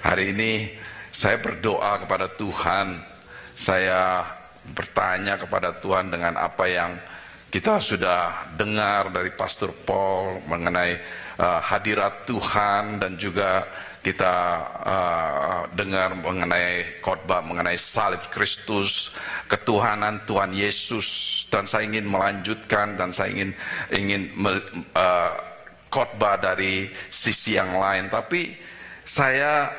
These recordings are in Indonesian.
Hari ini saya berdoa kepada Tuhan, saya bertanya kepada Tuhan dengan apa yang kita sudah dengar dari Pastor Paul mengenai hadirat Tuhan, dan juga kita dengar mengenai khotbah mengenai salib Kristus, ketuhanan Tuhan Yesus. Dan saya ingin melanjutkan, dan saya ingin khotbah dari sisi yang lain. Tapi saya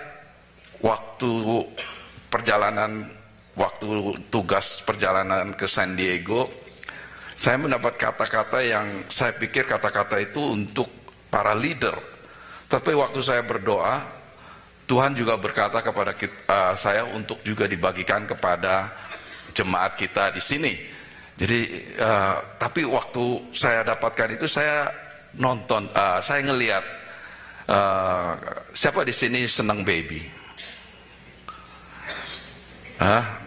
waktu tugas perjalanan ke San Diego, saya mendapat kata-kata yang saya pikir kata-kata itu untuk para leader. Tapi waktu saya berdoa, Tuhan juga berkata kepada saya untuk juga dibagikan kepada jemaat kita di sini. Jadi, tapi waktu saya dapatkan itu, saya nonton, saya ngelihat siapa di sini senang baby?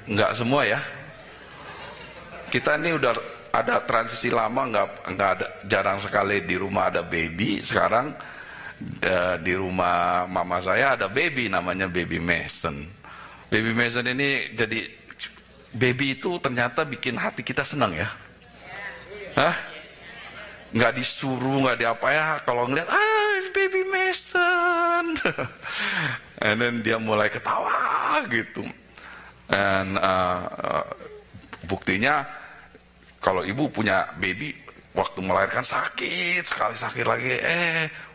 Enggak semua ya. Kita ini udah ada transisi lama, enggak ada, jarang sekali di rumah ada baby. Sekarang di rumah mama saya ada baby, namanya baby Mason. Baby Mason ini jadi baby itu ternyata bikin hati kita senang ya. Nggak disuruh, nggak diapa ya, kalau ngeliat baby Mason, and then dia mulai ketawa gitu. Dan buktinya kalau ibu punya baby, waktu melahirkan sakit lagi,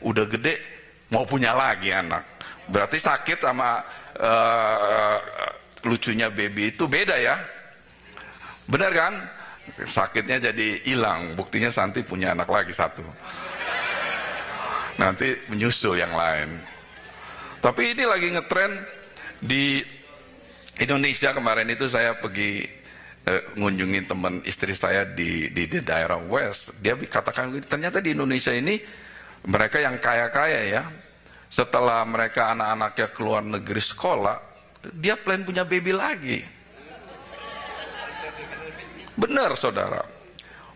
udah gede mau punya lagi anak. Berarti sakit sama lucunya baby itu beda ya, benar kan? Sakitnya jadi hilang, buktinya Santi punya anak lagi satu, nanti menyusul yang lain. Tapi ini lagi ngetren di Indonesia. Kemarin itu saya pergi ngunjungin teman istri saya di daerah West. Dia katakan ternyata di Indonesia ini mereka yang kaya-kaya ya, setelah mereka anak-anaknya keluar negeri sekolah, dia plan punya baby lagi. Benar saudara,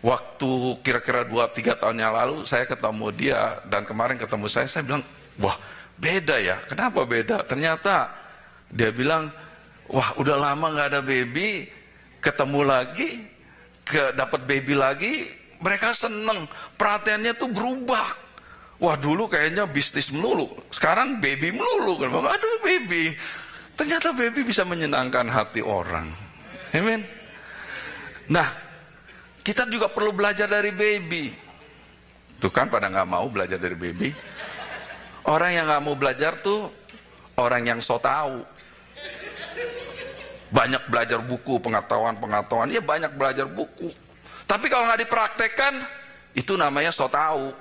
waktu kira-kira 2-3 tahun yang lalu saya ketemu dia, dan kemarin ketemu saya bilang, wah beda ya. Kenapa beda? Ternyata dia bilang, wah udah lama gak ada baby, ketemu lagi, dapat baby lagi, mereka seneng, perhatiannya tuh berubah. Wah dulu kayaknya bisnis melulu, sekarang baby melulu. Aduh baby, ternyata baby bisa menyenangkan hati orang. Amin. Nah, kita juga perlu belajar dari baby. Tuh kan pada nggak mau belajar dari baby. Orang yang nggak mau belajar tuh orang yang so tahu. Banyak belajar buku, pengetahuan, ya banyak belajar buku. Tapi kalau nggak dipraktekkan, itu namanya so tahu.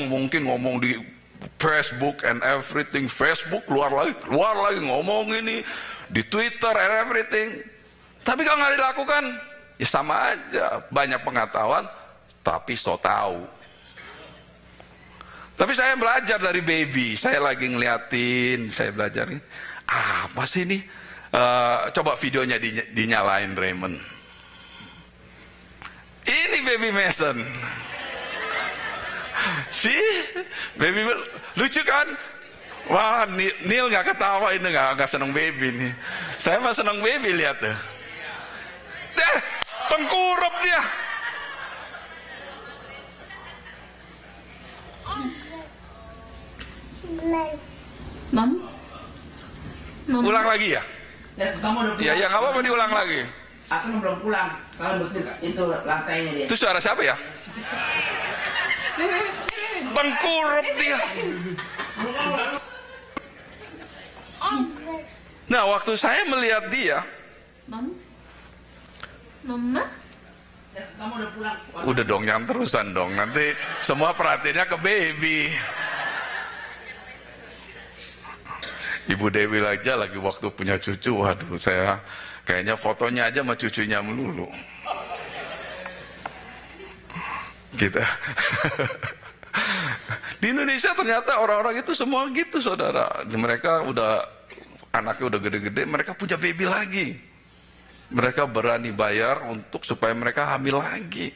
Mungkin ngomong di Facebook and everything. Facebook keluar lagi ngomong ini di Twitter and everything. Tapi kalau nggak dilakukan, ya sama aja. Banyak pengetahuan, tapi so tahu. Tapi saya belajar dari baby. Saya lagi ngeliatin, saya belajar. Apa sih ini? Coba videonya dinyalain Raymond. Ini baby Mason. Baby lucu kan? Wah, Neil nggak ketawa, ini nggak seneng baby nih. Saya mah seneng baby, lihat tuh. Tengkurap dia. Mam? Ulang lagi ya? Kamu udah pulang? Ya nggak apa-apa diulang lagi. Aku belum pulang. Kamu bersih itu lantainya dia. Itu suara siapa ya? Tengkurap dia. Nah, waktu saya melihat dia, Mama? Kamu udah pulang? udah dong, yang terusan dong. Nanti semua perhatiannya ke baby. Ibu Dewi aja lagi waktu punya cucu, waduh, saya kayaknya fotonya aja sama cucunya melulu. Kita di Indonesia ternyata orang-orang itu semua gitu saudara. Mereka anaknya udah gede-gede, mereka punya baby lagi. Mereka berani bayar untuk supaya mereka hamil lagi.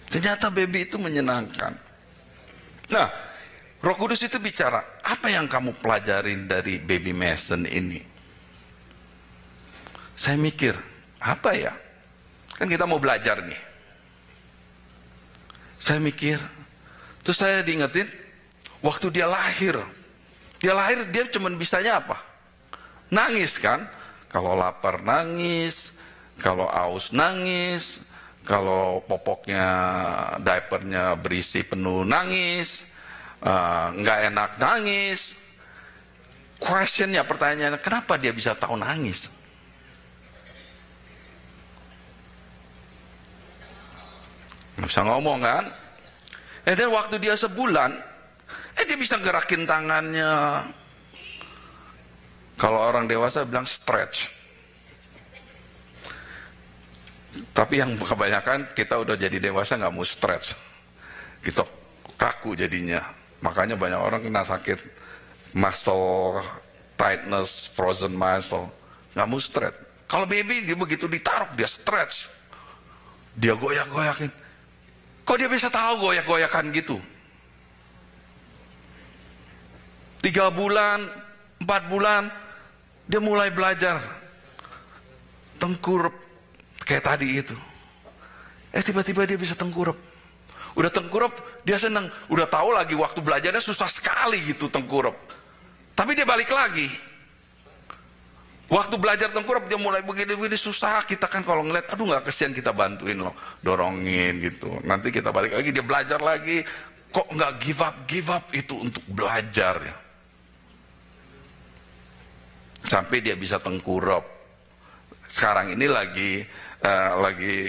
Ternyata baby itu menyenangkan. Nah, Roh Kudus itu bicara, apa yang kamu pelajarin dari baby Mason ini? Saya mikir, apa ya? Kan kita mau belajar nih. Saya mikir, terus saya diingetin, waktu dia lahir dia cuma bisanya apa? Nangis kan? Kalau lapar nangis, kalau aus nangis, kalau popoknya, diapernya berisi penuh nangis, nggak enak nangis. Questionnya, pertanyaannya, kenapa dia bisa tahu nangis? Nggak bisa ngomong kan? Dan waktu dia sebulan, dia bisa gerakin tangannya. Kalau orang dewasa bilang stretch. Tapi yang kebanyakan kita udah jadi dewasa nggak mau stretch. Kita kaku jadinya. Makanya banyak orang kena sakit muscle tightness, frozen muscle. Nggak mau stretch. Kalau baby dia begitu ditaruh dia stretch. Dia goyak-goyakin. Kok dia bisa tahu goyak-goyakan gitu? 3 bulan, 4 bulan, dia mulai belajar tengkurap kayak tadi itu. Tiba-tiba dia bisa tengkurap. Udah tengkurap, dia senang. Udah tahu lagi waktu belajarnya susah sekali gitu tengkurap. Tapi dia balik lagi. Waktu belajar tengkurap dia mulai begini-begini susah. Kita kan kalau ngeliat, aduh nggak kesian kita bantuin loh, dorongin gitu. Nanti kita balik lagi, dia belajar lagi. Kok nggak give up itu untuk belajar ya. Sampai dia bisa tengkurap. Sekarang ini lagi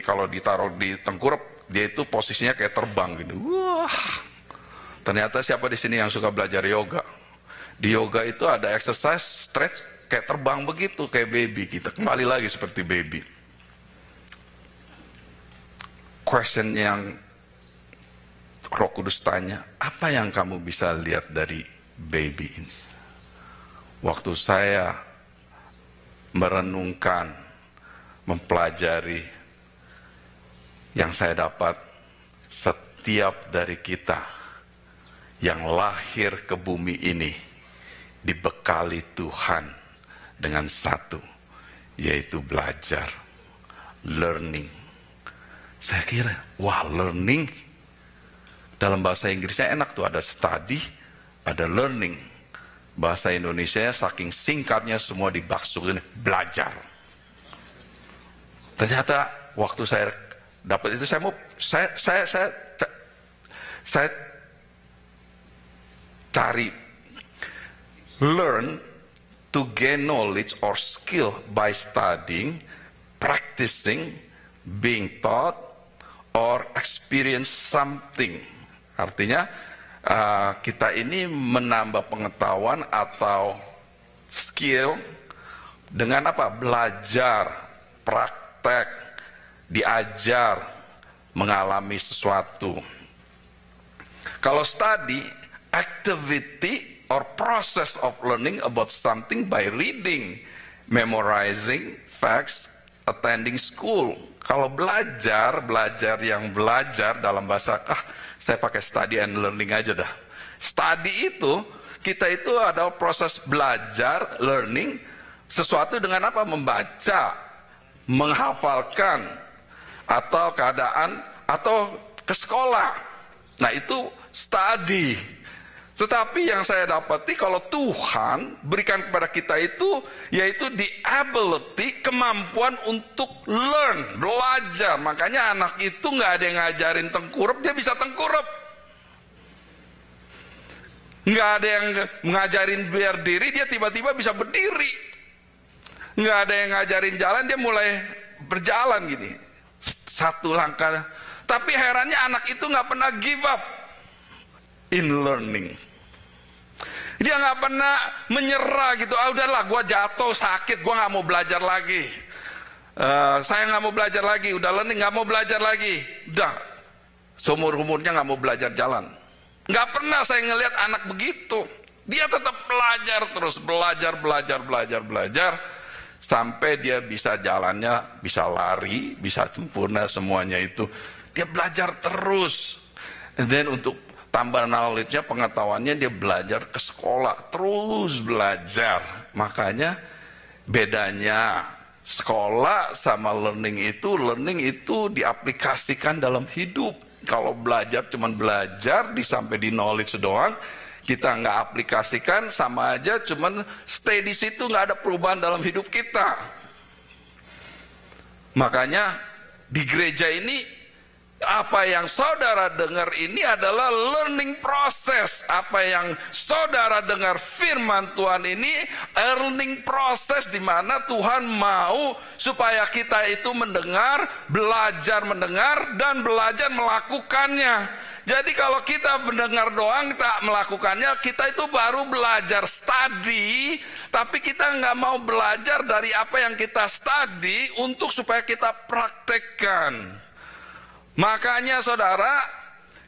kalau ditaruh di tengkurap, dia itu posisinya kayak terbang gitu. Wah. Ternyata siapa di sini yang suka belajar yoga? Di yoga itu ada exercise stretch kayak terbang begitu, kayak baby. Kita kembali lagi seperti baby. Question yang Roh Kudus tanya, apa yang kamu bisa lihat dari baby ini? Waktu saya merenungkan, mempelajari yang saya dapat, setiap dari kita yang lahir ke bumi ini dibekali Tuhan dengan satu, yaitu belajar, learning. Saya kira, wah, learning dalam bahasa Inggrisnya enak tuh, ada study, ada learning. Bahasa Indonesia saking singkatnya semua dibaksukin belajar. Ternyata waktu saya dapat itu saya cari learn to gain knowledge or skill by studying, practicing, being taught, or experience something. Artinya kita ini menambah pengetahuan atau skill dengan apa? Belajar, praktek, diajar, mengalami sesuatu. Kalau study, activity or process of learning about something by reading, memorizing facts, attending school. Kalau belajar yang belajar dalam bahasa, saya pakai study and learning aja dah. Study itu, kita itu ada proses belajar, learning, sesuatu dengan apa? Membaca, menghafalkan, atau keadaan, atau ke sekolah. Nah itu study. Tetapi yang saya dapati kalau Tuhan berikan kepada kita itu, yaitu the ability, kemampuan untuk learn, belajar. Makanya anak itu nggak ada yang ngajarin tengkurap, dia bisa tengkurap. Nggak ada yang ngajarin berdiri, dia tiba-tiba bisa berdiri. Nggak ada yang ngajarin jalan, dia mulai berjalan gini. Satu langkah. Tapi herannya anak itu nggak pernah give up in learning. Dia nggak pernah menyerah gitu. Udahlah, gue jatuh sakit, gue nggak mau belajar lagi. Saya nggak mau belajar lagi. Udah learning, nggak mau belajar lagi. Udah, seumur umurnya nggak mau belajar jalan. Nggak pernah saya ngelihat anak begitu. Dia tetap belajar terus, belajar, sampai dia bisa jalannya, bisa lari, bisa sempurna semuanya itu. Dia belajar terus. Dan untuk tambah knowledge-nya, pengetahuannya, dia belajar ke sekolah, terus belajar. Makanya bedanya sekolah sama learning itu diaplikasikan dalam hidup. Kalau belajar cuman belajar sampai di knowledge doang, kita nggak aplikasikan, sama aja cuman stay di situ, nggak ada perubahan dalam hidup kita. Makanya di gereja ini, apa yang saudara dengar ini adalah learning process. Apa yang saudara dengar firman Tuhan ini learning process, di mana Tuhan mau supaya kita itu mendengar, dan belajar melakukannya. Jadi kalau kita mendengar doang, tak melakukannya, kita itu baru belajar study, tapi kita nggak mau belajar dari apa yang kita study untuk supaya kita praktekkan. Makanya saudara,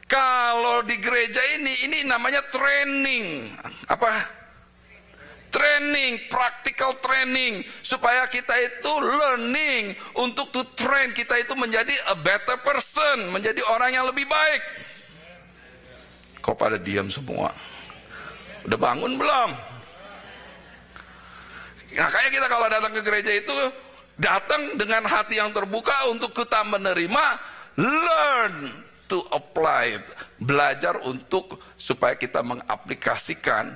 kalau di gereja ini namanya training. Apa? Training, practical training. Supaya kita itu learning untuk to train kita itu menjadi a better person, menjadi orang yang lebih baik. Kok pada diam semua? Udah bangun belum? Makanya kita kalau datang ke gereja itu, datang dengan hati yang terbuka untuk kita menerima, learn to apply, belajar untuk supaya kita mengaplikasikan.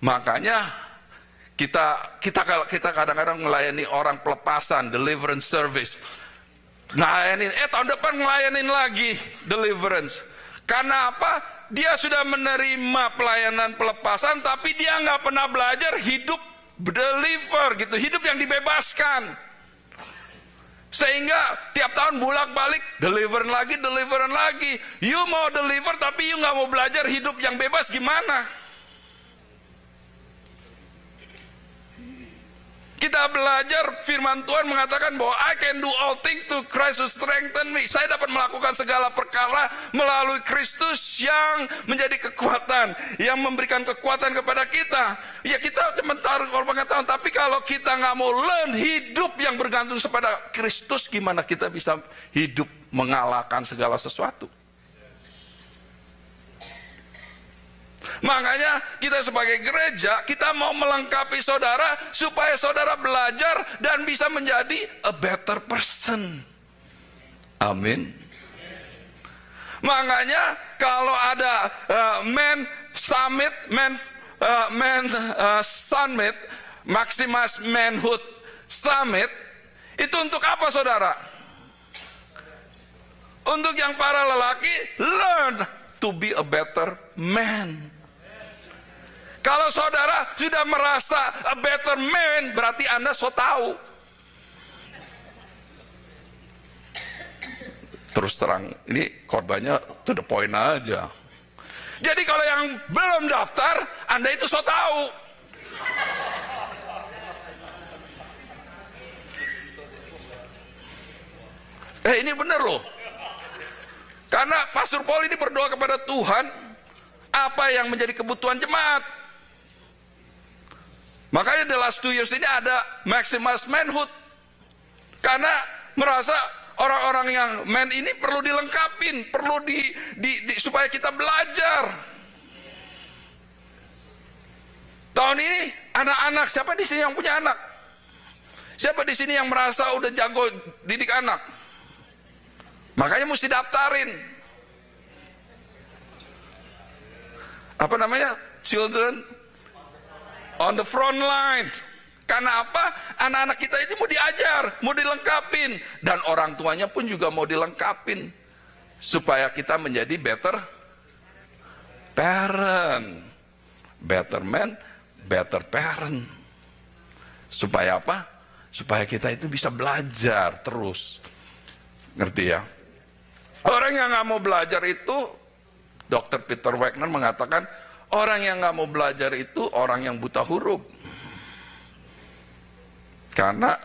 Makanya kita kadang-kadang melayani orang pelepasan, deliverance service, ngelayanin, tahun depan ngelayanin lagi deliverance. Karena apa? Dia sudah menerima pelayanan pelepasan, tapi dia nggak pernah belajar hidup deliver gitu, hidup yang dibebaskan. Sehingga tiap tahun bolak-balik deliveran lagi. You mau deliver tapi you nggak mau belajar hidup yang bebas, gimana? Kita belajar firman Tuhan mengatakan bahwa I can do all things through Christ who strengthen me. Saya dapat melakukan segala perkara melalui Kristus yang menjadi kekuatan, yang memberikan kekuatan kepada kita. Ya, kita cuma taruh pengetahuan, tapi kalau kita nggak mau learn hidup yang bergantung kepada Kristus, gimana kita bisa hidup mengalahkan segala sesuatu? Makanya kita sebagai gereja, kita mau melengkapi saudara supaya saudara belajar dan bisa menjadi a better person. Amin. Makanya kalau ada men summit, Maximus Manhood Summit, itu untuk apa saudara? Untuk yang para lelaki, learn to be a better man. Kalau saudara sudah merasa a better man, berarti Anda so tahu. Terus terang, ini korbannya to the point aja. Jadi kalau yang belum daftar, Anda itu so tahu. Ini benar loh. Karena Pastor Paul ini berdoa kepada Tuhan, apa yang menjadi kebutuhan jemaat. Makanya the last 2 years ini ada Maximus Manhood. Karena merasa orang-orang yang man ini perlu dilengkapin, perlu supaya kita belajar. Tahun ini anak-anak, siapa di sini yang punya anak? Siapa di sini yang merasa udah jago didik anak? Makanya mesti daftarin. Apa namanya? Children on the front line. Karena apa? Anak-anak kita itu mau diajar, mau dilengkapin, dan orang tuanya pun juga mau dilengkapin supaya kita menjadi better parent, better man, better parent. Supaya apa? Supaya kita itu bisa belajar terus. Ngerti ya? Orang yang nggak mau belajar itu, Dr. Peter Wagner mengatakan, orang yang nggak mau belajar itu orang yang buta huruf. Karena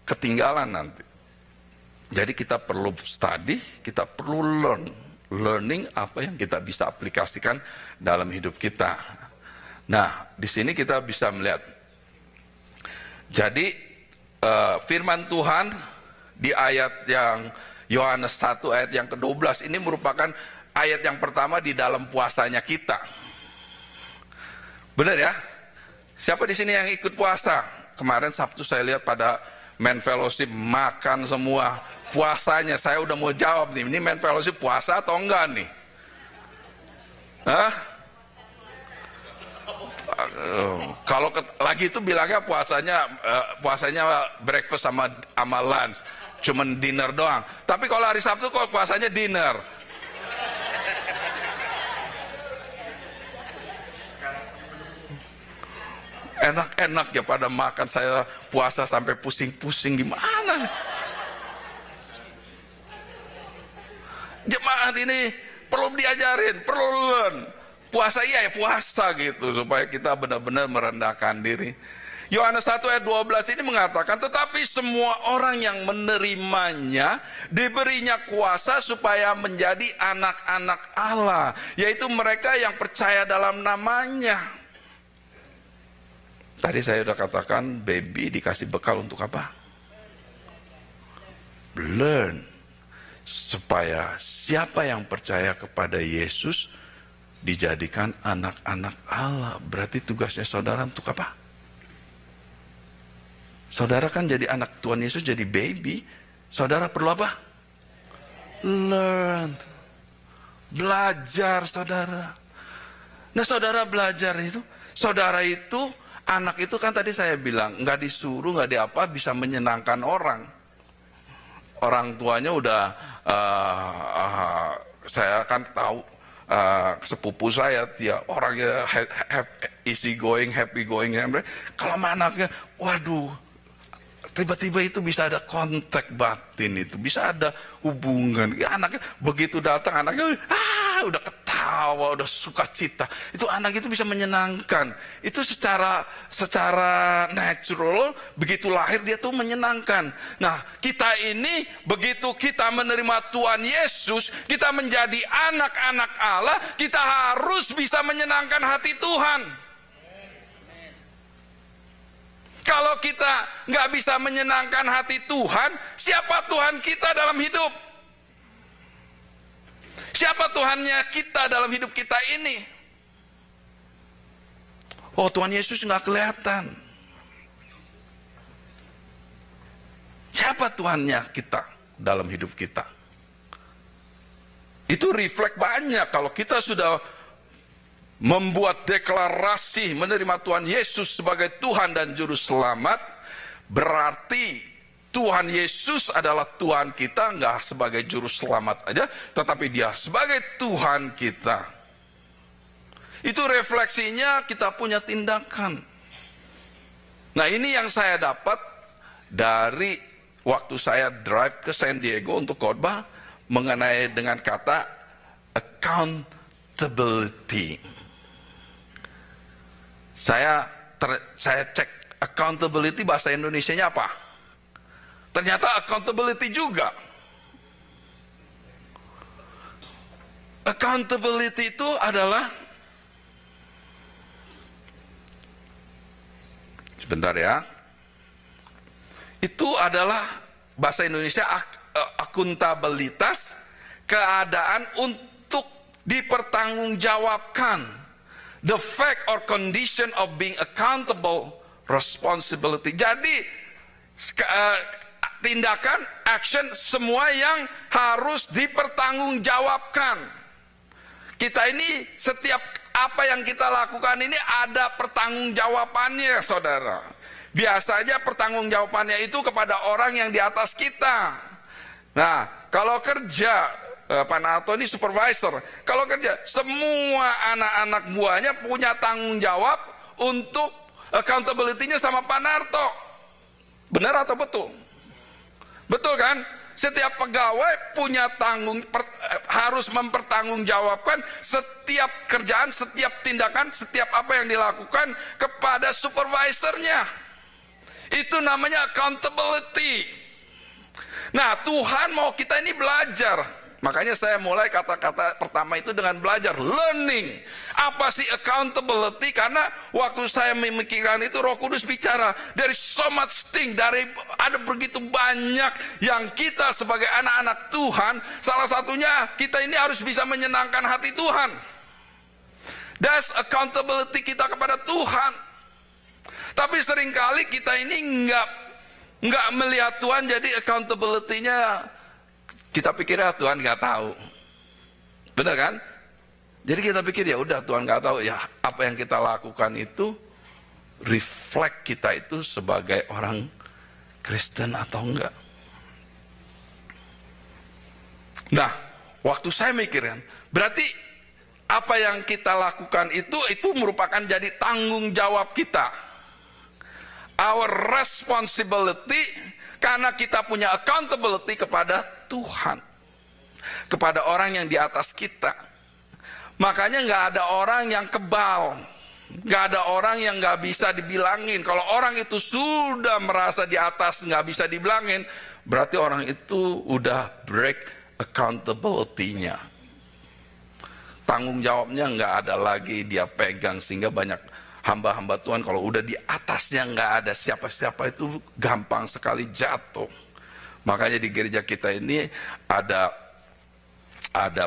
ketinggalan nanti. Jadi kita perlu study, kita perlu learning apa yang kita bisa aplikasikan dalam hidup kita. Nah, di sini kita bisa melihat. Jadi firman Tuhan di ayat yang Yohanes 1 ayat yang ke-12 ini merupakan ayat yang pertama di dalam puasanya kita. Benar ya? Siapa di sini yang ikut puasa? Kemarin Sabtu saya lihat pada Men Fellowship makan semua puasanya. Saya udah mau jawab nih, ini Men Fellowship puasa atau enggak nih? Hah? Kalau lagi itu bilangnya puasanya breakfast sama lunch, cuman dinner doang. Tapi kalau hari Sabtu kok puasanya dinner. Enak-enak ya pada makan, saya puasa sampai pusing-pusing gimana? Jemaat ini perlu diajarin, perlu learn. Puasa iya ya puasa gitu, supaya kita benar-benar merendahkan diri. Yohanes 1 ayat 12 ini mengatakan, tetapi semua orang yang menerimanya diberinya kuasa supaya menjadi anak-anak Allah, yaitu mereka yang percaya dalam namanya. Tadi saya sudah katakan, baby dikasih bekal untuk apa? Learn. Supaya siapa yang percaya kepada Yesus dijadikan anak-anak Allah. Berarti tugasnya saudara untuk apa? Saudara kan jadi anak Tuhan Yesus, jadi baby. Saudara perlu apa? Learn. Belajar saudara. Nah saudara belajar itu, saudara itu, anak itu kan tadi saya bilang, nggak disuruh, nggak diapa, bisa menyenangkan orang. Orang tuanya udah, saya kan tahu, sepupu saya, dia orangnya easy going, happy going. Kalau sama anaknya, waduh, tiba-tiba itu bisa ada kontak batin, itu bisa ada hubungan. Ya, anaknya begitu datang, anaknya udah ketawa, udah sukacita. Itu anak itu bisa menyenangkan. Itu secara natural, begitu lahir dia tuh menyenangkan. Nah, kita ini begitu kita menerima Tuhan Yesus, kita menjadi anak-anak Allah, kita harus bisa menyenangkan hati Tuhan. Kalau kita nggak bisa menyenangkan hati Tuhan, siapa Tuhan kita dalam hidup? Siapa Tuhannya kita dalam hidup kita ini? Oh, Tuhan Yesus nggak kelihatan. Siapa Tuhannya kita dalam hidup kita? Itu refleks banyak. Kalau kita sudah membuat deklarasi menerima Tuhan Yesus sebagai Tuhan dan Juru Selamat, berarti Tuhan Yesus adalah Tuhan kita, nggak sebagai Juru Selamat aja, tetapi Dia sebagai Tuhan kita. Itu refleksinya kita punya tindakan. Nah ini yang saya dapat dari waktu saya drive ke San Diego untuk khotbah mengenai dengan kata accountability. Saya cek accountability bahasa Indonesianya apa? Ternyata accountability juga. Accountability itu adalah, sebentar ya, itu adalah bahasa Indonesia akuntabilitas, keadaan untuk dipertanggungjawabkan. The fact or condition of being accountable, responsibility. Jadi tindakan, action, semua yang harus dipertanggungjawabkan. Kita ini setiap apa yang kita lakukan ini ada pertanggungjawabannya, saudara. Biasanya pertanggungjawabannya itu kepada orang yang di atas kita. Nah, kalau kerja, Pak Nato ini supervisor, kalau kerja, semua anak-anak buahnya punya tanggung jawab untuk accountability-nya sama Pak Narto. Benar atau betul? Betul kan? Setiap pegawai punya harus mempertanggungjawabkan setiap kerjaan, setiap tindakan, setiap apa yang dilakukan kepada supervisornya. Itu namanya accountability. Nah, Tuhan mau kita ini belajar. Makanya saya mulai kata-kata pertama itu dengan belajar, learning. Apa sih accountability? Karena waktu saya memikirkan itu, Roh Kudus bicara, dari so much thing, ada begitu banyak yang kita sebagai anak-anak Tuhan, salah satunya kita ini harus bisa menyenangkan hati Tuhan. That's accountability kita kepada Tuhan. Tapi seringkali kita ini nggak melihat Tuhan, jadi accountability-nya kita pikir ya Tuhan nggak tahu, benar kan? Jadi kita pikir ya udah Tuhan nggak tahu, ya apa yang kita lakukan itu reflect kita itu sebagai orang Kristen atau enggak. Nah, waktu saya mikirkan, berarti apa yang kita lakukan itu merupakan jadi tanggung jawab kita, our responsibility, karena kita punya accountability kepada Tuhan, kepada orang yang di atas kita. Makanya nggak ada orang yang kebal, nggak ada orang yang nggak bisa dibilangin. Kalau orang itu sudah merasa di atas nggak bisa dibilangin, berarti orang itu udah break accountability-nya. Tanggung jawabnya nggak ada lagi dia pegang, sehingga banyak hamba-hamba Tuhan kalau udah di atasnya nggak ada siapa-siapa itu gampang sekali jatuh. Makanya di gereja kita ini ada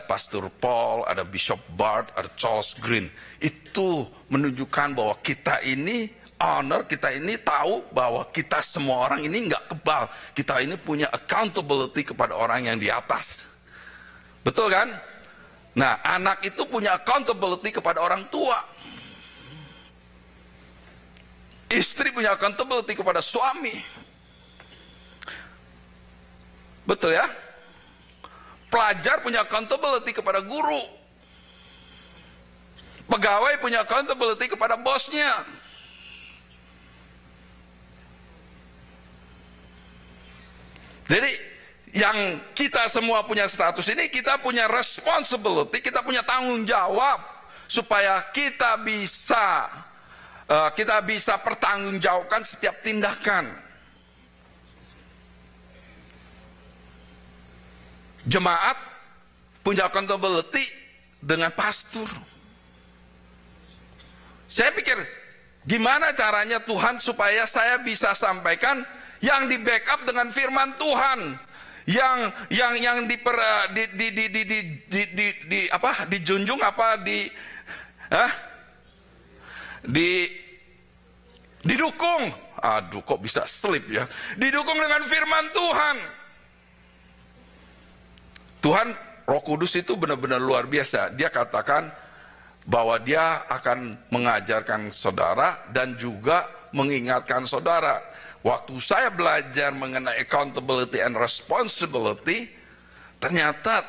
Pastor Paul, ada Bishop Bart, ada Charles Green. Itu menunjukkan bahwa kita ini honor, kita ini tahu bahwa kita semua orang ini nggak kebal. Kita ini punya accountability kepada orang yang di atas. Betul kan? Nah, anak itu punya accountability kepada orang tua. Istri punya accountability kepada suami. Betul ya? Pelajar punya accountability kepada guru. Pegawai punya accountability kepada bosnya. Jadi yang kita semua punya status ini, kita punya responsibility, kita punya tanggung jawab supaya kita bisa pertanggungjawabkan setiap tindakan. Jemaat punya accountability dengan pastor. Saya pikir, gimana caranya Tuhan supaya saya bisa sampaikan yang di backup dengan firman Tuhan, yang dijunjung didukung. Aduh, kok bisa slip ya? Didukung dengan firman Tuhan. Tuhan, Roh Kudus itu benar-benar luar biasa. Dia katakan bahwa dia akan mengajarkan saudara dan juga mengingatkan saudara. Waktu saya belajar mengenai accountability and responsibility, ternyata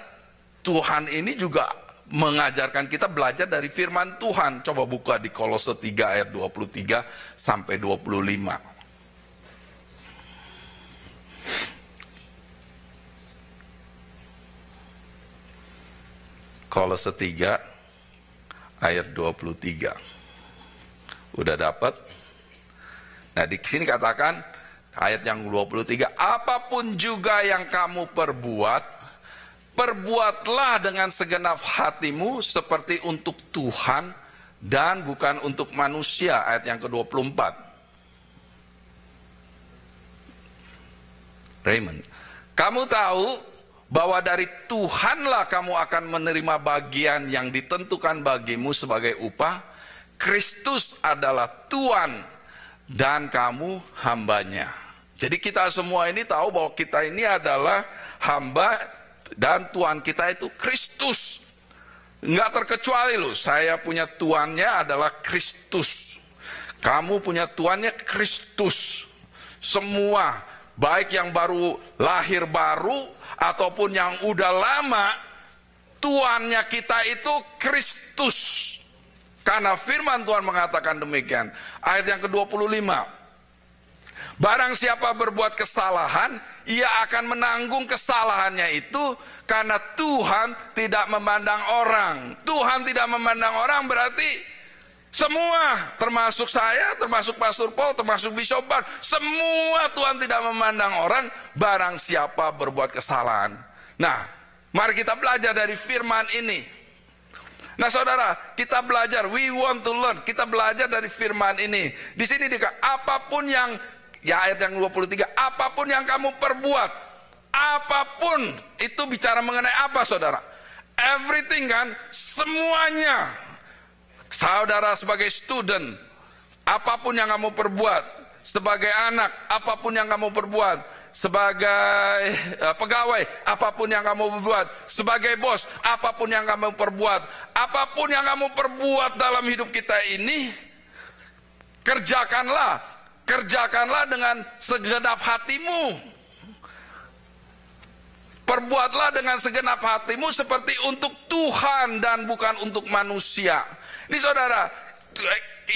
Tuhan ini juga mengajarkan kita belajar dari firman Tuhan. Coba buka di Kolose 3 ayat 23 sampai 25. Kolose 3 ayat 23. Udah dapat? Nah, di sini katakan ayat yang 23, apapun juga yang kamu perbuatlah dengan segenap hatimu seperti untuk Tuhan dan bukan untuk manusia. Ayat yang ke-24. Raymond, kamu tahu bahwa dari Tuhanlah kamu akan menerima bagian yang ditentukan bagimu sebagai upah. Kristus adalah Tuhan dan kamu hambanya. Jadi kita semua ini tahu bahwa kita ini adalah hamba dan Tuhan kita itu Kristus. Nggak terkecuali loh, saya punya Tuannya adalah Kristus. Kamu punya Tuannya Kristus. Semua, baik yang baru lahir baru ataupun yang udah lama, Tuannya kita itu Kristus. Karena firman Tuhan mengatakan demikian. Ayat yang ke-25. Barang siapa berbuat kesalahan, ia akan menanggung kesalahannya itu, karena Tuhan tidak memandang orang. Tuhan tidak memandang orang berarti semua, termasuk saya, termasuk Pastor Paul, termasuk Bishop Bart, semua Tuhan tidak memandang orang, barang siapa berbuat kesalahan. Nah, Mari kita belajar dari firman ini. Nah saudara, kita belajar, we want to learn, kita belajar dari firman ini. Di sini dikatakan, apapun yang, ya ayat yang 23, apapun yang kamu perbuat, apapun, itu bicara mengenai apa saudara? Everything kan, semuanya. Saudara sebagai student, apapun yang kamu perbuat, sebagai anak, apapun yang kamu perbuat, sebagai pegawai, apapun yang kamu perbuat, sebagai bos, apapun yang kamu perbuat, apapun yang kamu perbuat dalam hidup kita ini, kerjakanlah dengan segenap hatimu. Perbuatlah dengan segenap hatimu seperti untuk Tuhan dan bukan untuk manusia. Ini saudara,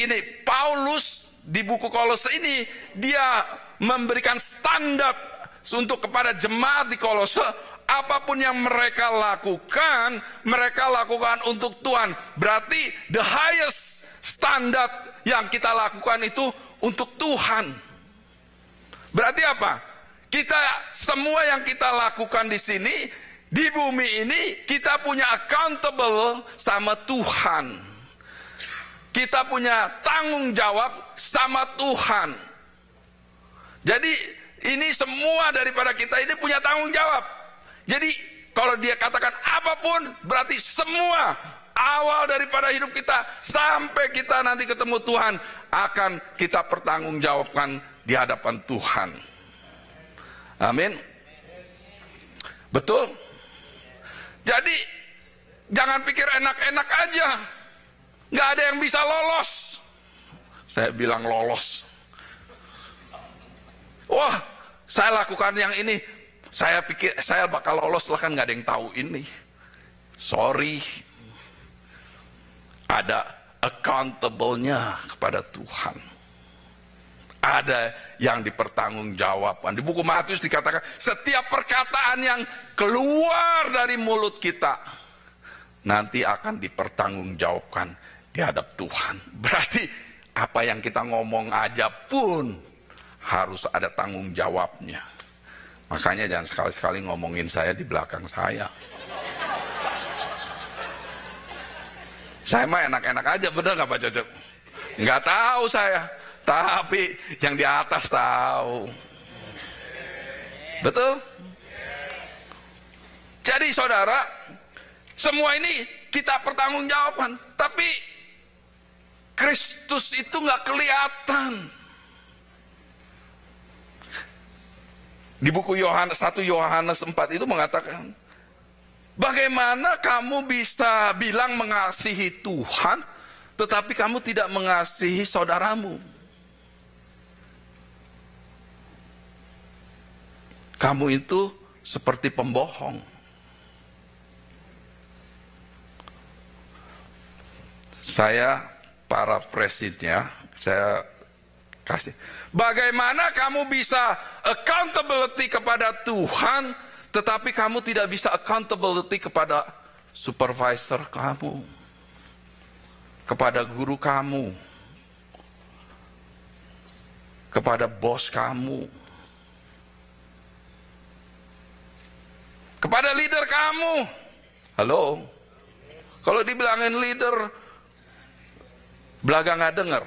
ini Paulus di buku Kolose ini, dia memberikan standar untuk kepada jemaat di Kolose. Apapun yang mereka lakukan untuk Tuhan. Berarti the highest standard yang kita lakukan itu untuk Tuhan. Berarti apa? Kita semua yang kita lakukan di sini, di bumi ini, kita punya accountable sama Tuhan. Kita punya tanggung jawab sama Tuhan. Jadi ini semua daripada kita ini punya tanggung jawab. Jadi kalau dia katakan apapun, berarti semua awal daripada hidup kita sampai kita nanti ketemu Tuhan akan kita pertanggungjawabkan di hadapan Tuhan. Amin. Betul? Jadi jangan pikir enak-enak aja. Nggak ada yang bisa lolos. Saya bilang lolos. Wah, saya lakukan yang ini. Saya pikir saya bakal lolos lah, kan nggak ada yang tahu ini. Sorry. Ada accountable-nya kepada Tuhan. Ada yang dipertanggungjawabkan. Di buku Matius dikatakan setiap perkataan yang keluar dari mulut kita nanti akan dipertanggungjawabkan di hadap Tuhan. Berarti apa yang kita ngomong aja pun harus ada tanggung jawabnya. Makanya jangan sekali-sekali ngomongin saya di belakang saya. Saya mah enak-enak aja, bener gak Pak Cocok? Nggak tahu saya, tapi yang di atas tahu. Betul? Jadi saudara, semua ini kita pertanggungjawabkan, tapi Kristus itu nggak kelihatan. Di buku 1 Yohanes 4 itu mengatakan, bagaimana kamu bisa bilang mengasihi Tuhan, tetapi kamu tidak mengasihi saudaramu? Kamu itu seperti pembohong. Saya, para presidennya, saya kasih. Bagaimana kamu bisa accountability kepada Tuhan, tetapi kamu tidak bisa accountability kepada supervisor kamu, kepada guru kamu, kepada bos kamu, kepada leader kamu. Halo? Kalau dibilangin leader, belaga nggak dengar.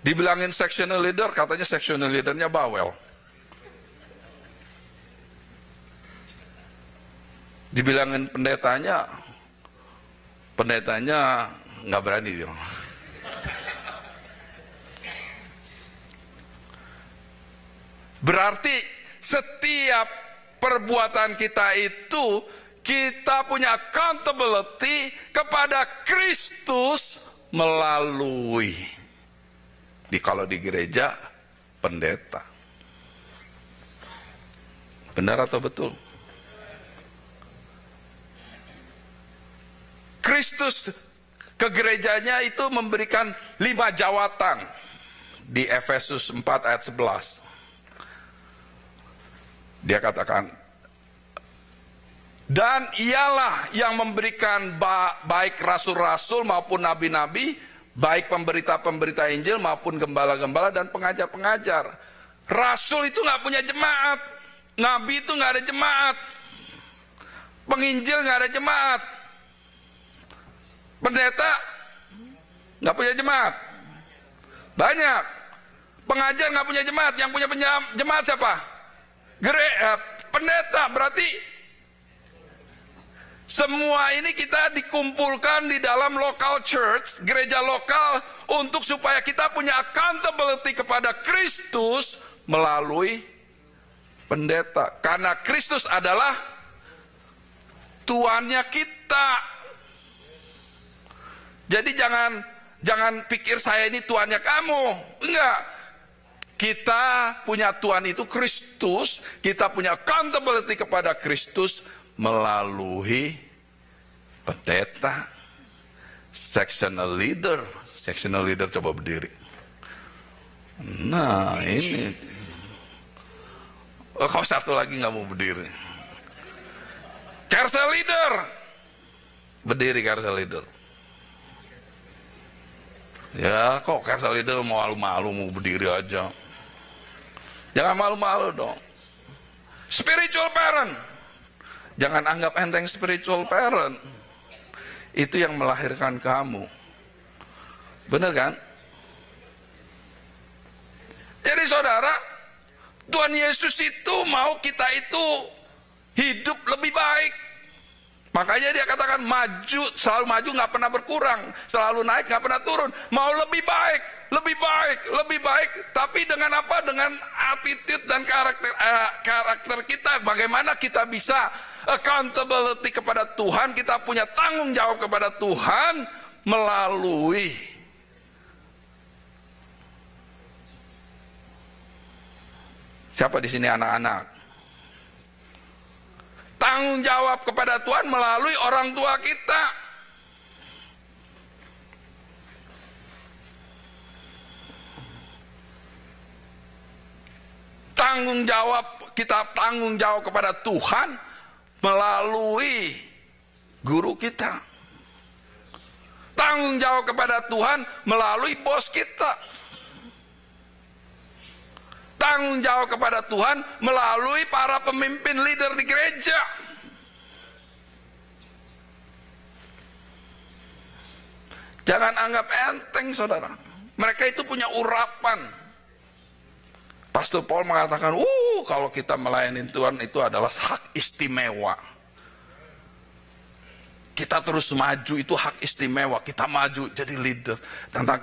Dibilangin sectional leader, katanya sectional leadernya bawel. Dibilangin pendetanya nggak berani dia. Berarti setiap perbuatan kita itu kita punya accountability kepada Kristus melalui kalau di gereja pendeta. Benar atau betul? Kristus ke gerejanya itu memberikan 5 jawatan di Efesus 4 ayat 11. Dia katakan, dan ialah yang memberikan baik rasul-rasul maupun nabi-nabi, baik pemberita-pemberita Injil maupun gembala-gembala dan pengajar-pengajar. Rasul itu nggak punya jemaat, nabi itu nggak ada jemaat. Penginjil nggak ada jemaat. Pendeta nggak punya jemaat. Banyak. Pengajar nggak punya jemaat. Yang punya jemaat siapa? Pendeta. Berarti semua ini kita dikumpulkan di dalam local church, gereja lokal, untuk supaya kita punya accountability kepada Kristus melalui pendeta. Karena Kristus adalah tuannya kita. Jadi jangan pikir saya ini tuannya kamu. Enggak. Kita punya Tuhan itu Kristus, kita punya accountability kepada Kristus melalui pendeta, sectional leader. Sectional leader coba berdiri. Nah ini. Oh, kau satu lagi nggak mau berdiri. Carousel leader. Berdiri carousel leader. Ya kok carousel leader mau malu-malu mau berdiri aja. Jangan malu-malu dong. Spiritual parent. Jangan anggap enteng spiritual parent. Itu yang melahirkan kamu. Benar kan? Jadi saudara, Tuhan Yesus itu mau kita itu hidup lebih baik. Makanya dia katakan maju, selalu maju, nggak pernah berkurang, selalu naik, nggak pernah turun. Mau lebih baik, lebih baik, lebih baik. Tapi dengan apa? Dengan attitude dan karakter kita. Bagaimana kita bisa accountability kepada Tuhan? Kita punya tanggung jawab kepada Tuhan melalui siapa di sini anak-anak? Tanggung jawab kepada Tuhan melalui orang tua kita. Kita tanggung jawab kepada Tuhan melalui guru kita. Tanggung jawab kepada Tuhan melalui bos kita. Tanggung jawab kepada Tuhan melalui para pemimpin leader di gereja. Jangan anggap enteng saudara. Mereka itu punya urapan. Pastor Paul mengatakan, kalau kita melayani Tuhan itu adalah hak istimewa. Kita terus maju, itu hak istimewa. Kita maju jadi leader.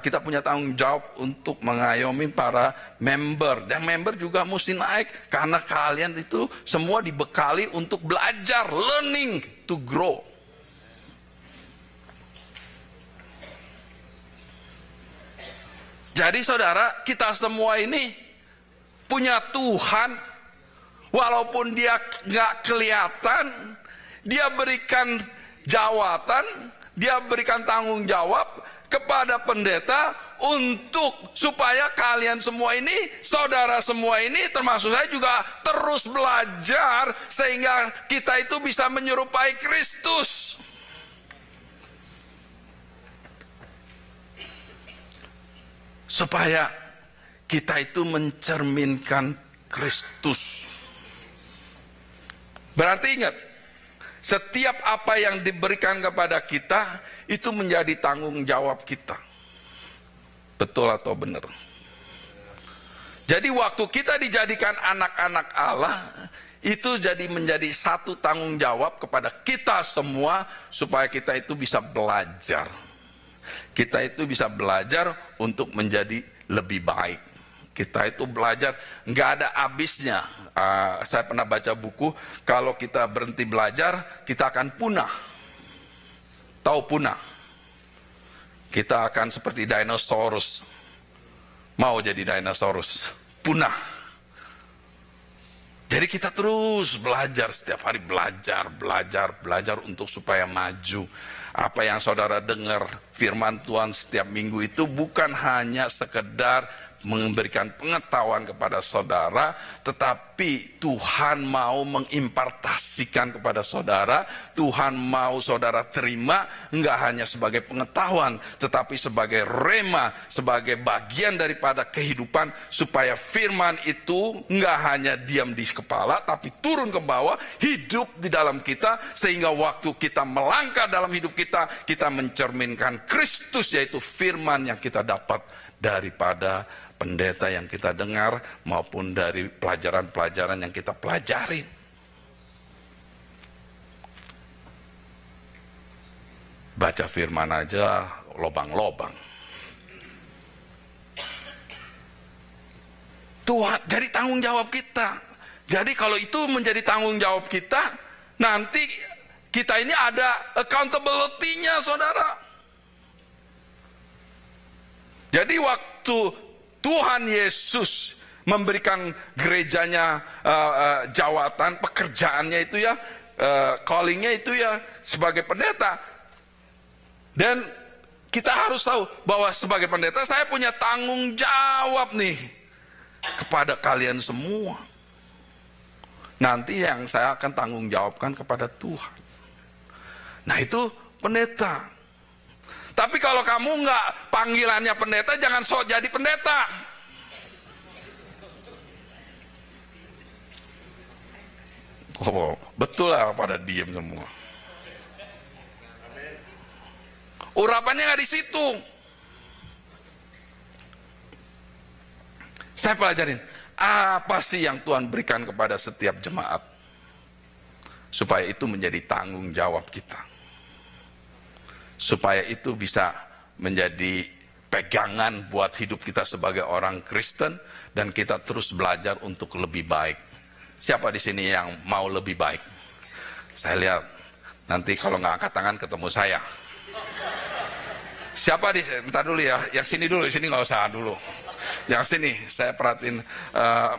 Kita punya tanggung jawab untuk mengayomi para member. Dan member juga mesti naik. Karena kalian itu semua dibekali untuk belajar. Learning to grow. Jadi saudara, kita semua ini punya Tuhan. Walaupun dia nggak kelihatan, dia berikan jawatan, dia berikan tanggung jawab kepada pendeta untuk supaya kalian semua ini, saudara semua ini, termasuk saya juga terus belajar sehingga kita itu bisa menyerupai Kristus. Supaya kita itu mencerminkan Kristus. Berarti ingat, setiap apa yang diberikan kepada kita itu menjadi tanggung jawab kita. Betul atau benar? Jadi waktu kita dijadikan anak-anak Allah, itu jadi menjadi satu tanggung jawab kepada kita semua supaya kita itu bisa belajar. Kita itu bisa belajar untuk menjadi lebih baik. Kita itu belajar nggak ada habisnya. Saya pernah baca buku, kalau kita berhenti belajar, kita akan punah. Tahu punah? Kita akan seperti dinosaurus. Mau jadi dinosaurus, punah. Jadi kita terus belajar, setiap hari belajar untuk supaya maju. Apa yang saudara dengar firman Tuhan setiap minggu itu bukan hanya sekedar memberikan pengetahuan kepada saudara, tetapi Tuhan mau mengimpartasikan kepada saudara. Tuhan mau saudara terima, enggak hanya sebagai pengetahuan, tetapi sebagai rema, sebagai bagian daripada kehidupan, supaya firman itu enggak hanya diam di kepala, tapi turun ke bawah, hidup di dalam kita, sehingga waktu kita melangkah dalam hidup kita, kita mencerminkan Kristus, yaitu firman yang kita dapat daripada pendeta yang kita dengar maupun dari pelajaran-pelajaran yang kita pelajari. Baca firman aja lobang-lobang. Tuhan, jadi tanggung jawab kita. Jadi kalau itu menjadi tanggung jawab kita, nanti kita ini ada accountability-nya, saudara. Jadi waktu Tuhan Yesus memberikan gerejanya jawatan, pekerjaannya itu ya, callingnya itu ya sebagai pendeta. Dan kita harus tahu bahwa sebagai pendeta saya punya tanggung jawab nih kepada kalian semua. Nanti yang saya akan tanggung jawabkan kepada Tuhan. Nah itu pendeta. Tapi kalau kamu nggak panggilannya pendeta, jangan sok jadi pendeta. Oh, betul lah, pada diem semua. Urapannya nggak di situ. Saya pelajarin, apa sih yang Tuhan berikan kepada setiap jemaat, supaya itu menjadi tanggung jawab kita. Supaya itu bisa menjadi pegangan buat hidup kita sebagai orang Kristen, dan kita terus belajar untuk lebih baik. Siapa di sini yang mau lebih baik? Saya lihat nanti kalau nggak angkat tangan ketemu saya. Siapa di sini? Bentar dulu ya, yang sini dulu, sini nggak usah dulu. Yang sini saya perhatiin,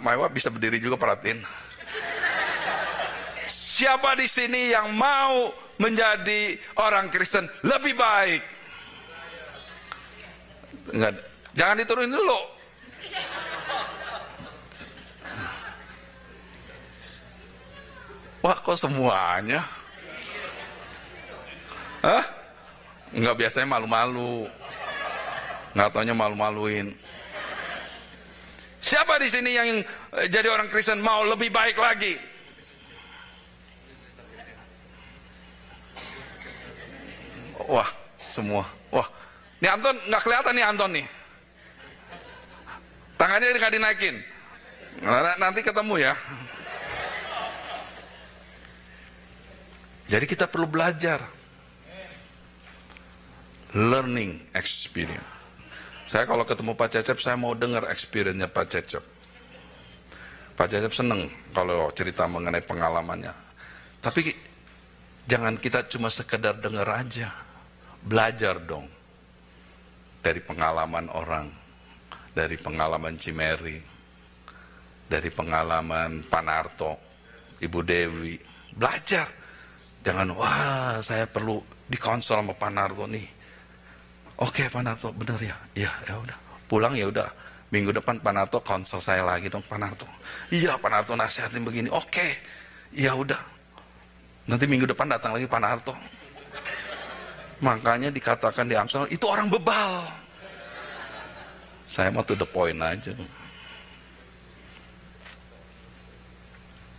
Maiwa bisa berdiri juga perhatiin. Siapa di sini yang mau menjadi orang Kristen lebih baik? Enggak, jangan diturunin dulu. Wah, kok semuanya? Hah? Enggak, biasanya malu-malu. Enggak taunya malu-maluin. Siapa di sini yang jadi orang Kristen mau lebih baik lagi? Wah, semua. Wah, ini Anton nggak kelihatan nih, Anton nih. Tangannya nggak dinaikin. Nanti ketemu ya. Jadi kita perlu belajar. Learning experience. Saya kalau ketemu Pak Cecep, saya mau dengar experience-nya Pak Cecep. Pak Cecep seneng kalau cerita mengenai pengalamannya. Tapi jangan kita cuma sekedar dengar aja. Belajar dong dari pengalaman orang, dari pengalaman Cimeri, dari pengalaman Panarto, Ibu Dewi. Belajar. Jangan, wah saya perlu dikonsol sama Panarto nih. Oke Panarto, bener ya? Iya, ya udah. Pulang ya udah. Minggu depan Panarto konsol saya lagi dong, Panarto. Iya, Panarto nasihatin begini. Oke. Ya udah. Nanti minggu depan datang lagi Panarto. Makanya dikatakan di Amsal, itu orang bebal. Saya mau to the point aja.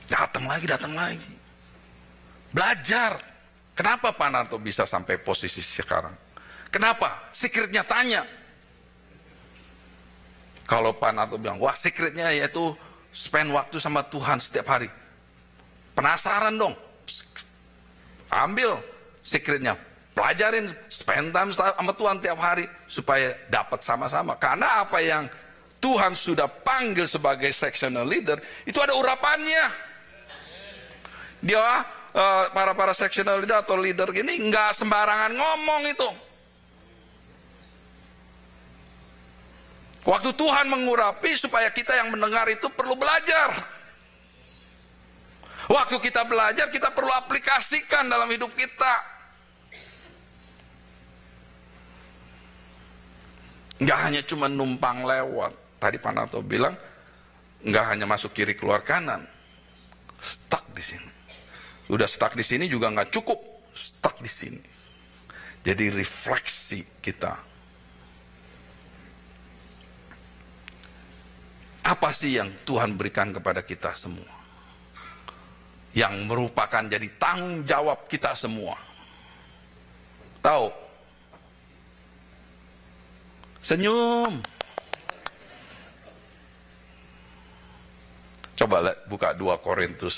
Datang lagi. Belajar. Kenapa Panarto bisa sampai posisi sekarang? Kenapa? Secretnya tanya. Kalau Panarto bilang, wah secretnya yaitu spend waktu sama Tuhan setiap hari. Penasaran dong. Ambil secretnya. Pelajarin, spend time sama Tuhan tiap hari supaya dapat sama-sama. Karena apa yang Tuhan sudah panggil sebagai sectional leader, itu ada urapannya. Dia para sectional leader atau leader gini nggak sembarangan ngomong itu. Waktu Tuhan mengurapi supaya kita yang mendengar itu perlu belajar. Waktu kita belajar, kita perlu aplikasikan dalam hidup kita. Nggak hanya cuma numpang lewat. tadi Pak Narto bilang, nggak hanya masuk kiri keluar kanan, stuck di sini. Udah stuck di sini juga nggak cukup, stuck di sini. Jadi refleksi kita. Apa sih yang Tuhan berikan kepada kita semua? Yang merupakan jadi tanggung jawab kita semua. Tahu? Senyum. Coba buka 2 Korintus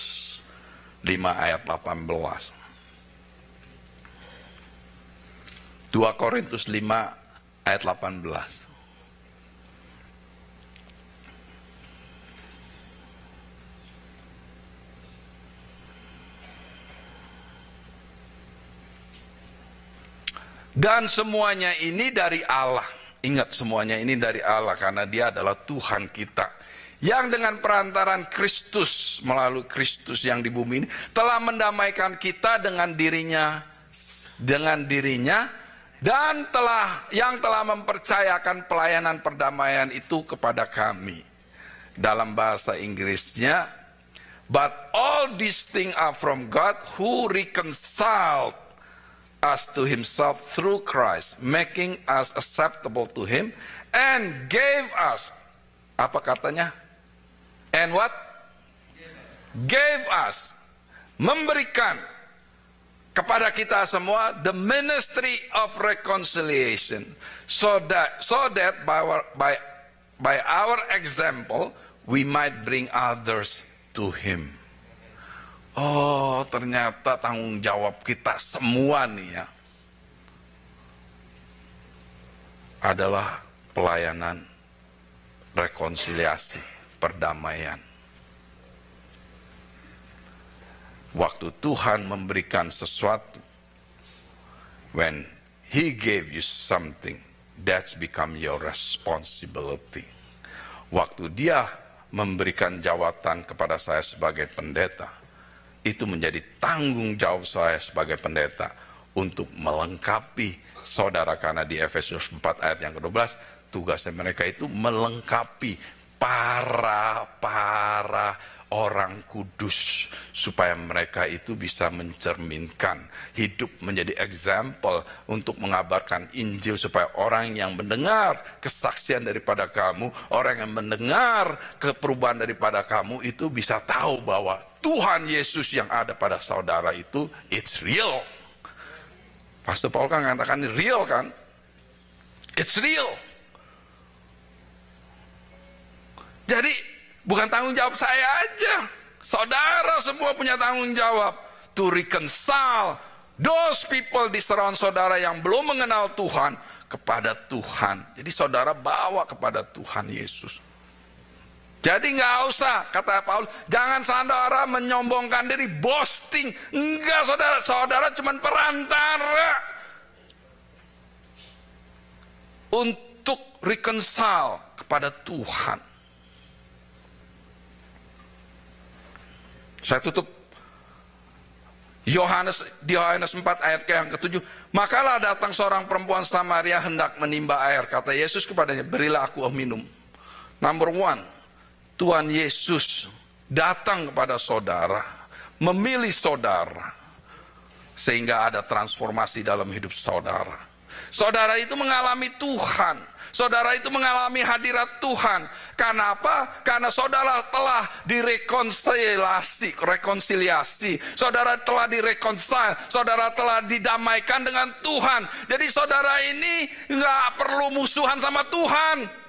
5 ayat 18. 2 Korintus 5 ayat 18. Dan semuanya ini dari Allah. Ingat, semuanya ini dari Allah karena Dia adalah Tuhan kita. Yang dengan perantaran Kristus, melalui Kristus yang di bumi ini, telah mendamaikan kita dengan dirinya, dan yang telah mempercayakan pelayanan perdamaian itu kepada kami. Dalam bahasa Inggrisnya, but all these things are from God who reconciled us to himself through Christ, making us acceptable to him, and gave us, apa katanya? And what? Gave us, memberikan kepada kita semua the ministry of reconciliation, so that by our example we might bring others to him. Oh, ternyata tanggung jawab kita semua nih ya adalah pelayanan rekonsiliasi, perdamaian. Waktu Tuhan memberikan sesuatu, when He gave you something, that's become your responsibility. Waktu Dia memberikan jawatan kepada saya sebagai pendeta, itu menjadi tanggung jawab saya sebagai pendeta untuk melengkapi saudara, karena di Efesus 4 ayat yang ke-12 tugasnya mereka itu melengkapi para orang kudus supaya mereka itu bisa mencerminkan hidup menjadi example untuk mengabarkan Injil, supaya orang yang mendengar kesaksian daripada kamu, orang yang mendengar keperubahan daripada kamu itu bisa tahu bahwa Tuhan Yesus yang ada pada saudara itu it's real. Pastor Paul kan mengatakan ini real kan? It's real. Jadi bukan tanggung jawab saya aja, saudara semua punya tanggung jawab to reconcile those people di surround saudara yang belum mengenal Tuhan kepada Tuhan. Jadi saudara bawa kepada Tuhan Yesus. Jadi nggak usah, kata Paulus, jangan saudara menyombongkan diri, boasting. Enggak, saudara cuma perantara untuk reconcile kepada Tuhan. Saya tutup di Yohanes 4 ayat yang ke-7. Makalah datang seorang perempuan Samaria hendak menimba air. Kata Yesus kepadanya, berilah aku minum. Number one, Tuhan Yesus datang kepada saudara, memilih saudara, sehingga ada transformasi dalam hidup saudara. Saudara itu mengalami Tuhan, saudara itu mengalami hadirat Tuhan. Karena apa? Karena saudara telah rekonsiliasi, saudara telah direkonsiliasi, saudara telah didamaikan dengan Tuhan. Jadi saudara ini nggak perlu musuhan sama Tuhan.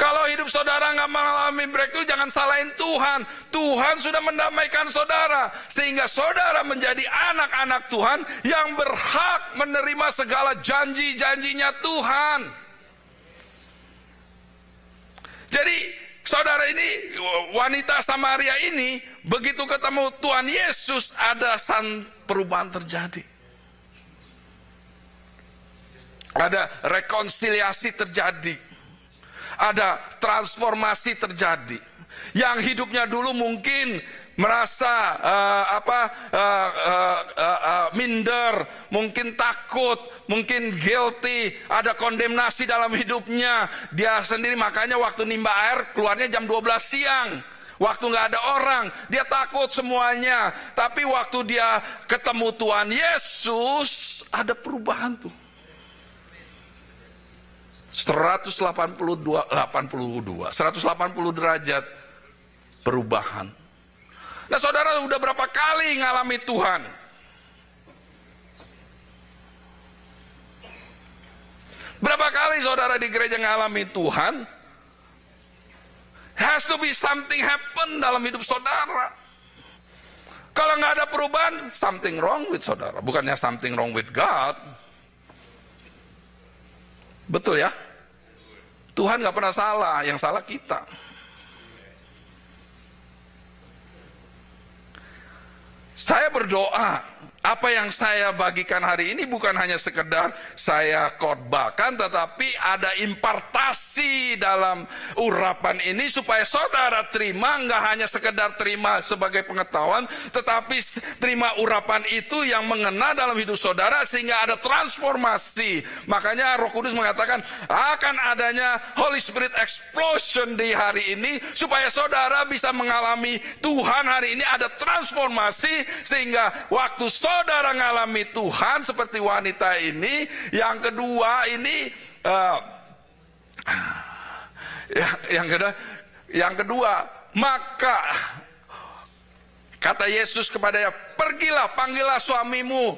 Kalau hidup saudara nggak mengalami breakthrough, jangan salahin Tuhan. Tuhan sudah mendamaikan saudara, sehingga saudara menjadi anak-anak Tuhan yang berhak menerima segala janji-janjinya Tuhan. Jadi saudara ini, wanita Samaria ini, begitu ketemu Tuhan Yesus, ada perubahan terjadi. Ada rekonsiliasi terjadi. Ada transformasi terjadi. Yang hidupnya dulu mungkin merasa minder, mungkin takut, mungkin guilty, ada kondemnasi dalam hidupnya. Dia sendiri makanya waktu nimba air keluarnya jam 12 siang. Waktu nggak ada orang, dia takut semuanya. Tapi waktu dia ketemu Tuhan Yesus, ada perubahan tuh. 180 derajat perubahan. Nah, saudara udah berapa kali ngalami Tuhan? Berapa kali saudara di gereja ngalami Tuhan? Has to be something happen dalam hidup saudara. Kalau nggak ada perubahan, something wrong with saudara. Bukannya something wrong with God. Betul ya? Tuhan nggak pernah salah, yang salah kita. Saya berdoa, apa yang saya bagikan hari ini bukan hanya sekedar saya khotbahkan, tetapi ada impartasi dalam urapan ini supaya saudara terima, nggak hanya sekedar terima sebagai pengetahuan, tetapi terima urapan itu yang mengena dalam hidup saudara sehingga ada transformasi. Makanya Roh Kudus mengatakan akan adanya Holy Spirit explosion di hari ini supaya saudara bisa mengalami Tuhan hari ini, ada transformasi sehingga waktu saudara ngalami Tuhan seperti wanita ini. Yang kedua ini yang kedua, maka kata Yesus kepadanya, pergilah, panggillah suamimu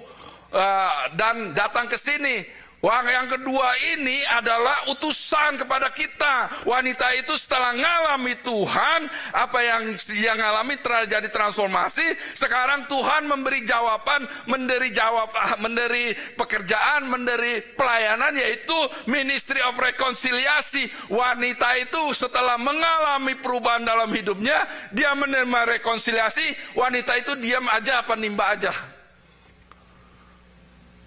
dan datang ke sini. Yang kedua ini adalah utusan kepada kita. Wanita itu setelah ngalami Tuhan, apa yang dia ngalami terjadi transformasi. Sekarang Tuhan memberi jawaban, memberi pekerjaan, memberi pelayanan, yaitu ministry of reconciliation. Wanita itu setelah mengalami perubahan dalam hidupnya, dia menerima rekonsiliasi. Wanita itu diam aja apa nimba aja?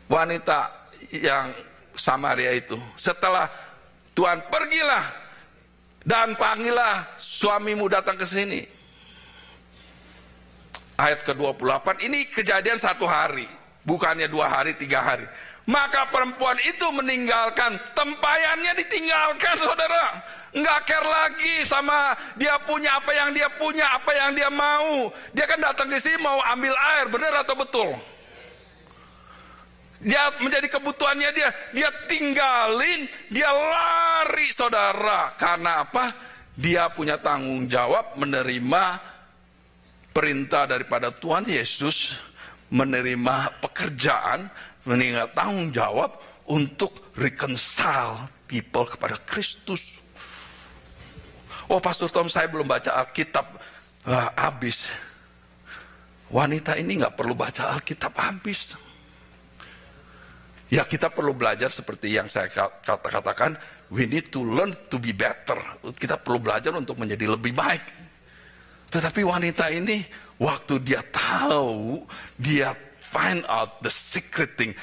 Wanita yang Samaria itu, setelah Tuhan, pergilah dan panggillah suamimu datang ke sini. Ayat ke-28, ini kejadian 1 hari, bukannya 2 hari, 3 hari. Maka perempuan itu meninggalkan, tempayannya ditinggalkan, saudara. Nggak care lagi sama dia punya apa yang dia punya, apa yang dia mau. Dia kan datang ke sini mau ambil air, benar atau betul? Dia menjadi kebutuhannya dia tinggalin, dia lari, saudara. Karena apa? Dia punya tanggung jawab menerima perintah daripada Tuhan Yesus, menerima pekerjaan, menerima tanggung jawab untuk reconcile people kepada Kristus. Oh, Pastor Tom, saya belum baca Alkitab habis. Wanita ini nggak perlu baca Alkitab habis. Ya, kita perlu belajar seperti yang saya katakan, we need to learn to be better. Kita perlu belajar untuk menjadi lebih baik. Tetapi wanita ini, waktu dia tahu, dia find out the secret thing,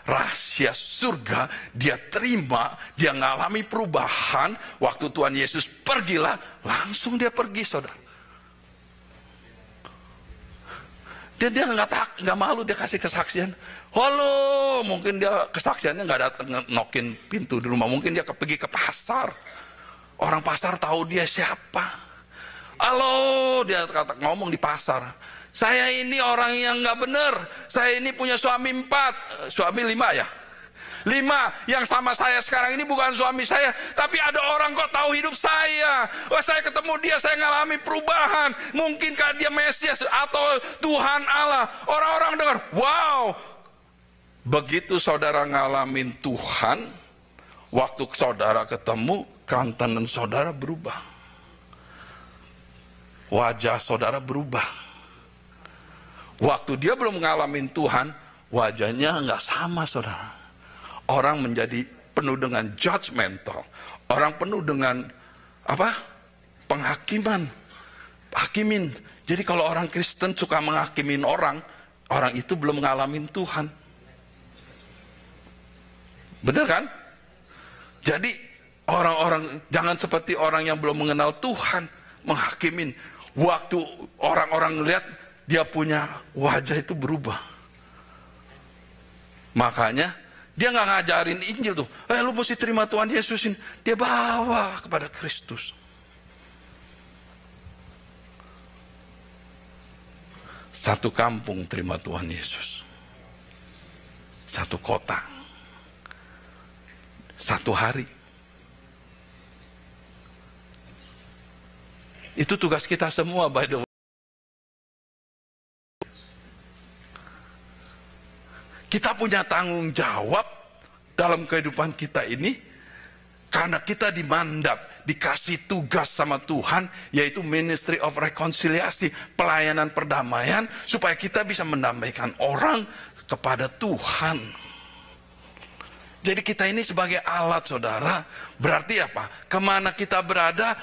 rahasia surga, dia terima, dia ngalami perubahan. Waktu Tuhan Yesus pergilah, langsung dia pergi, saudara. Dia nggak malu, dia kasih kesaksian. Halo, mungkin dia kesaksiannya nggak datang nokin pintu di rumah, mungkin dia pergi ke pasar. Orang pasar tahu dia siapa. Halo, dia ngomong di pasar. Saya ini orang yang nggak benar. Saya ini punya suami 4, suami 5 ya. 5 yang sama saya sekarang ini bukan suami saya, tapi ada orang kok tahu hidup saya. Wah, saya ketemu dia, saya ngalami perubahan. Mungkinkah dia Mesias atau Tuhan Allah? Orang-orang dengar, wow. Begitu saudara ngalamin Tuhan, waktu saudara ketemu, countenance saudara berubah. Wajah saudara berubah. Waktu dia belum ngalamin Tuhan, wajahnya nggak sama, saudara. Orang menjadi penuh dengan judgmental. Orang penuh dengan penghakiman. Hakimin. Jadi kalau orang Kristen suka menghakimin orang itu belum ngalamin Tuhan. Benar kan? Jadi orang-orang, jangan seperti orang yang belum mengenal Tuhan, menghakimin. Waktu orang-orang lihat dia punya wajah itu berubah. Makanya dia nggak ngajarin Injil tuh, lu mesti terima Tuhan Yesusin. Dia bawa kepada Kristus. Satu kampung terima Tuhan Yesus. Satu kota. Satu hari. Itu tugas kita semua, by the way. Kita punya tanggung jawab dalam kehidupan kita ini, karena kita dimandat, dikasih tugas sama Tuhan, yaitu Ministry of Reconciliation, pelayanan perdamaian, supaya kita bisa mendamaikan orang kepada Tuhan. Jadi kita ini sebagai alat, saudara, berarti apa? Kemana kita berada,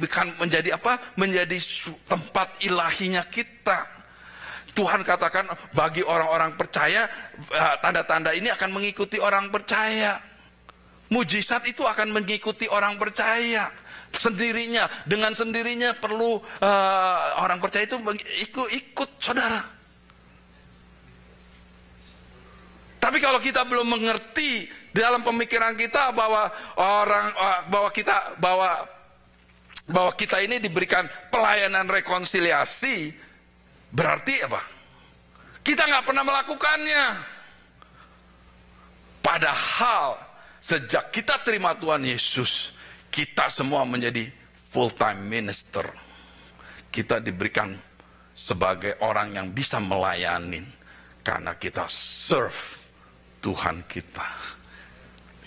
bukan menjadi apa? Menjadi tempat ilahinya kita. Tuhan katakan bagi orang-orang percaya, tanda-tanda ini akan mengikuti orang percaya. Mujizat itu akan mengikuti orang percaya. Sendirinya, dengan sendirinya perlu orang percaya itu ikut, saudara. Tapi kalau kita belum mengerti dalam pemikiran kita bahwa kita ini diberikan pelayanan rekonsiliasi, berarti apa? Kita nggak pernah melakukannya. Padahal sejak kita terima Tuhan Yesus, kita semua menjadi full time minister. Kita diberikan sebagai orang yang bisa melayani karena kita serve Tuhan kita.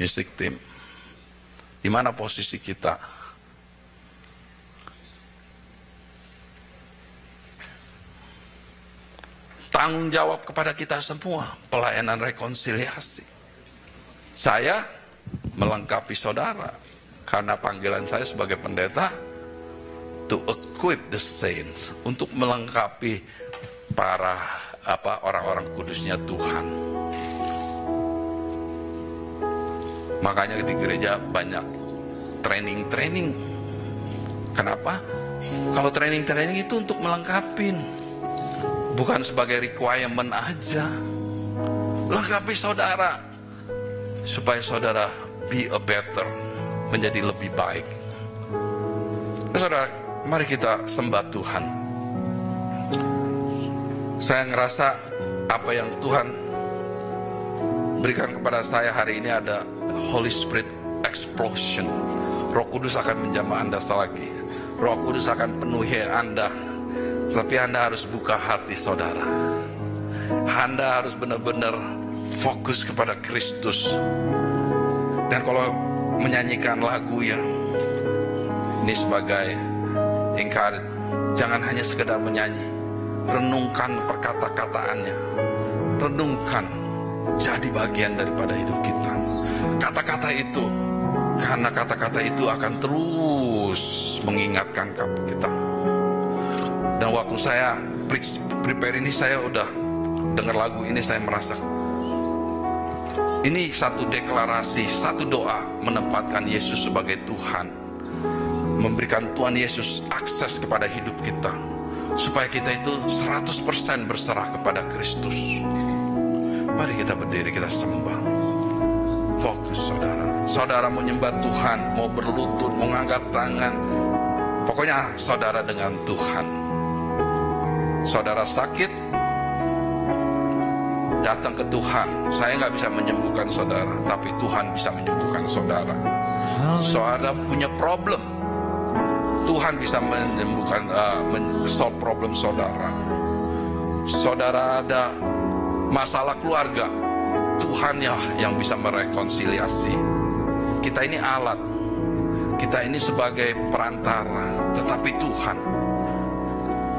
Music team, di mana posisi kita? Tanggung jawab kepada kita semua, pelayanan rekonsiliasi. Saya melengkapi saudara, karena panggilan saya sebagai pendeta, to equip the saints, untuk melengkapi para orang-orang kudusnya Tuhan. Makanya di gereja banyak training. Kenapa? Kalau training itu untuk melengkapi, bukan sebagai requirement aja. Lengkapi saudara, supaya saudara be a better, menjadi lebih baik. Saudara, mari kita sembah Tuhan. Saya ngerasa apa yang Tuhan berikan kepada saya hari ini ada Holy Spirit explosion. Roh Kudus akan menjamah Anda selagi. Roh Kudus akan penuhi Anda. Tapi Anda harus buka hati, saudara. Anda harus benar-benar fokus kepada Kristus. Dan kalau menyanyikan lagu yang ini sebagai encourage, jangan hanya sekedar menyanyi. Renungkan perkata-kataannya. Renungkan, jadi bagian daripada hidup kita. Kata-kata itu, karena kata-kata itu akan terus mengingatkan kita. Dan waktu saya prepare ini, saya udah dengar lagu ini, saya merasa ini satu deklarasi, satu doa menempatkan Yesus sebagai Tuhan, memberikan Tuhan Yesus akses kepada hidup kita, supaya kita itu 100% berserah kepada Kristus. Mari kita berdiri, kita sembah. Fokus, saudara. Saudara mau nyembah Tuhan, mau berlutut, mau ngangkat tangan, pokoknya saudara dengan Tuhan. Saudara sakit, datang ke Tuhan. Saya nggak bisa menyembuhkan saudara, tapi Tuhan bisa menyembuhkan saudara. Saudara punya problem, Tuhan bisa menyembuhkan, solve problem saudara. Saudara ada masalah keluarga, Tuhan yang bisa merekonsiliasi. Kita ini alat, kita ini sebagai perantara, tetapi Tuhan.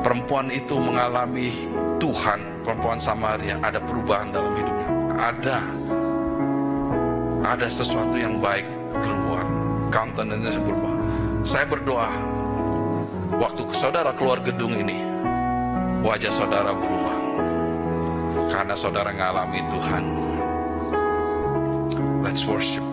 Perempuan itu mengalami Tuhan, perempuan Samaria, ada perubahan dalam hidupnya. Ada sesuatu yang baik keluar, countenance berubah. Saya berdoa, waktu saudara keluar gedung ini, wajah saudara berubah, karena saudara mengalami Tuhan. Let's worship.